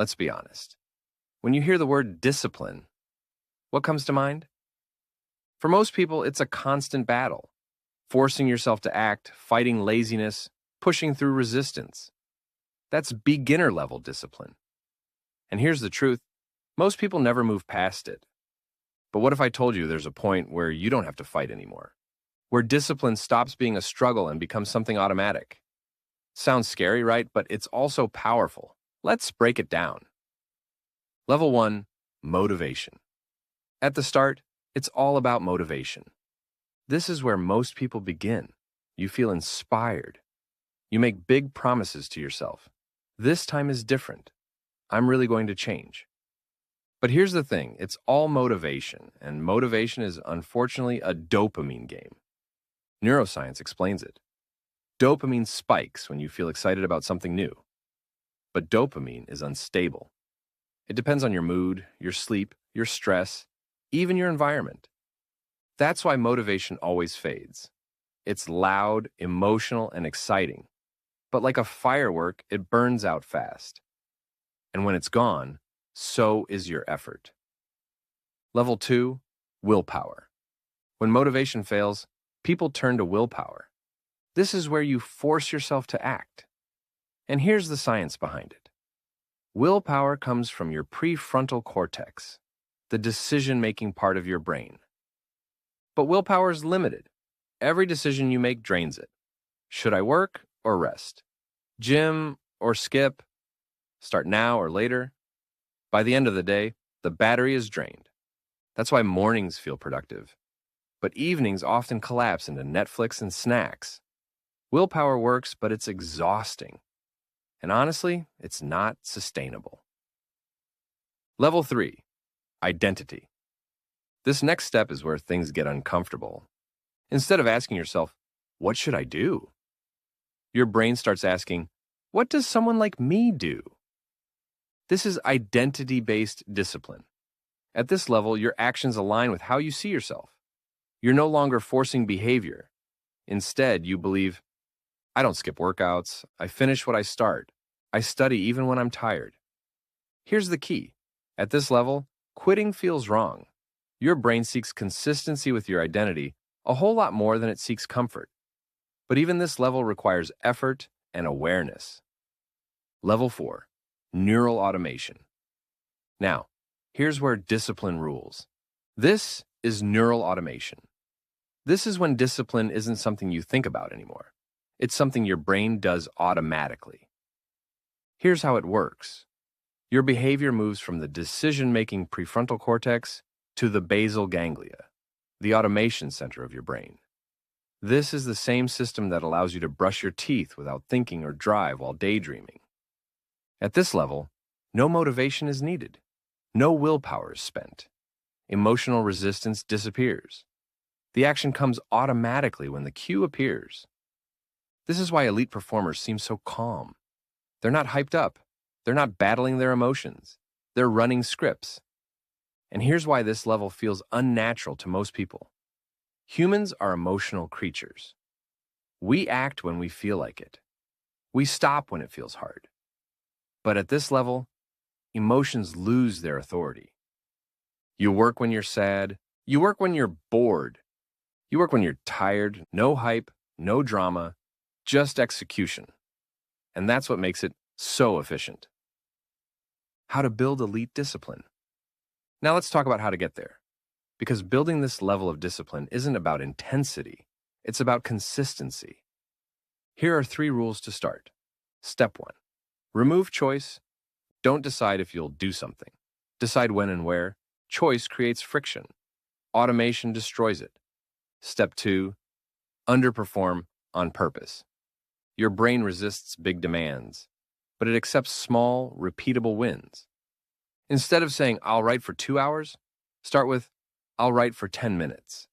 Let's be honest. When you hear the word discipline, what comes to mind? For most people, it's a constant battle, forcing yourself to act, fighting laziness, pushing through resistance. That's beginner level discipline. And here's the truth, most people never move past it. But what if I told you there's a point where you don't have to fight anymore? Where discipline stops being a struggle and becomes something automatic? Sounds scary, right? But it's also powerful. Let's break it down. Level 1, motivation. At the start, it's all about motivation. This is where most people begin. You feel inspired. You make big promises to yourself. This time is different. I'm really going to change. But here's the thing, it's all motivation, and motivation is unfortunately a dopamine game. Neuroscience explains it. Dopamine spikes when you feel excited about something new. But dopamine is unstable. It depends on your mood, your sleep, your stress, even your environment. That's why motivation always fades. It's loud, emotional, and exciting. But like a firework, it burns out fast. And when it's gone, so is your effort. Level 2, willpower. When motivation fails, people turn to willpower. This is where you force yourself to act. And here's the science behind it. Willpower comes from your prefrontal cortex, the decision-making part of your brain. But willpower is limited. Every decision you make drains it. Should I work or rest? Gym or skip? Start now or later? By the end of the day, the battery is drained. That's why mornings feel productive. But evenings often collapse into Netflix and snacks. Willpower works, but it's exhausting. And honestly, it's not sustainable. Level 3, identity. This next step is where things get uncomfortable. Instead of asking yourself, what should I do? Your brain starts asking, what does someone like me do? This is identity-based discipline. At this level, your actions align with how you see yourself. You're no longer forcing behavior. Instead, you believe, I don't skip workouts. I finish what I start. I study even when I'm tired. Here's the key. At this level, quitting feels wrong. Your brain seeks consistency with your identity a whole lot more than it seeks comfort. But even this level requires effort and awareness. Level 4, neural automation. Now, here's where discipline rules. This is neural automation. This is when discipline isn't something you think about anymore. It's something your brain does automatically. Here's how it works. Your behavior moves from the decision-making prefrontal cortex to the basal ganglia, the automation center of your brain. This is the same system that allows you to brush your teeth without thinking or drive while daydreaming. At this level, no motivation is needed. No willpower is spent. Emotional resistance disappears. The action comes automatically when the cue appears. This is why elite performers seem so calm. They're not hyped up. They're not battling their emotions. They're running scripts. And here's why this level feels unnatural to most people. Humans are emotional creatures. We act when we feel like it. We stop when it feels hard. But at this level, emotions lose their authority. You work when you're sad. You work when you're bored. You work when you're tired. No hype, no drama, just execution. And that's what makes it so efficient. How to build elite discipline. Now let's talk about how to get there. Because building this level of discipline isn't about intensity. It's about consistency. Here are 3 rules to start. Step 1. Remove choice. Don't decide if you'll do something. Decide when and where. Choice creates friction. Automation destroys it. Step 2. Underperform on purpose. Your brain resists big demands, but it accepts small, repeatable wins. Instead of saying, I'll write for 2 hours, start with, I'll write for 10 minutes.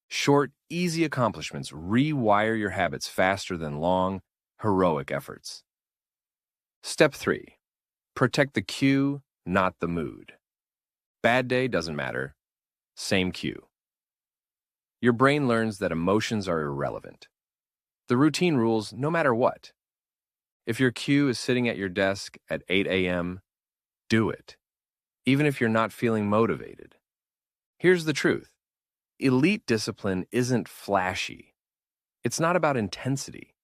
Short, easy accomplishments rewire your habits faster than long, heroic efforts. Step 3. Protect the cue, not the mood. Bad day doesn't matter. Same cue. Your brain learns that emotions are irrelevant. The routine rules no matter what. If your cue is sitting at your desk at 8 a.m., do it, even if you're not feeling motivated. Here's the truth. Elite discipline isn't flashy. It's not about intensity.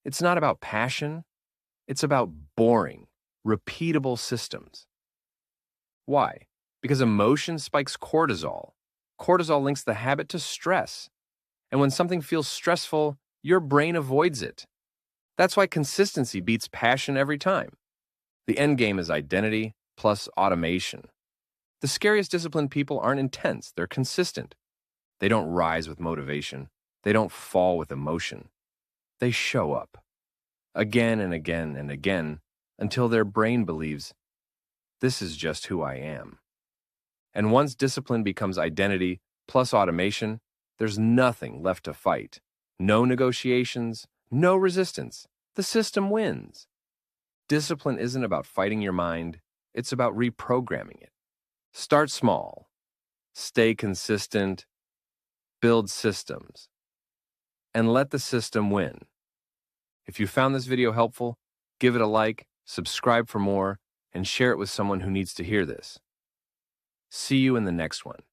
It's not about passion. It's about boring, repeatable systems. Why? Because emotion spikes cortisol. Cortisol links the habit to stress. And when something feels stressful, your brain avoids it. That's why consistency beats passion every time. The end game is identity plus automation. The scariest disciplined people aren't intense, they're consistent. They don't rise with motivation. They don't fall with emotion. They show up again and again and again until their brain believes, this is just who I am. And once discipline becomes identity plus automation, there's nothing left to fight. No negotiations, no resistance. The system wins. Discipline isn't about fighting your mind, it's about reprogramming it. Start small. Stay consistent. Build systems. And let the system win. If you found this video helpful, give it a like, subscribe for more, and share it with someone who needs to hear this. See you in the next one.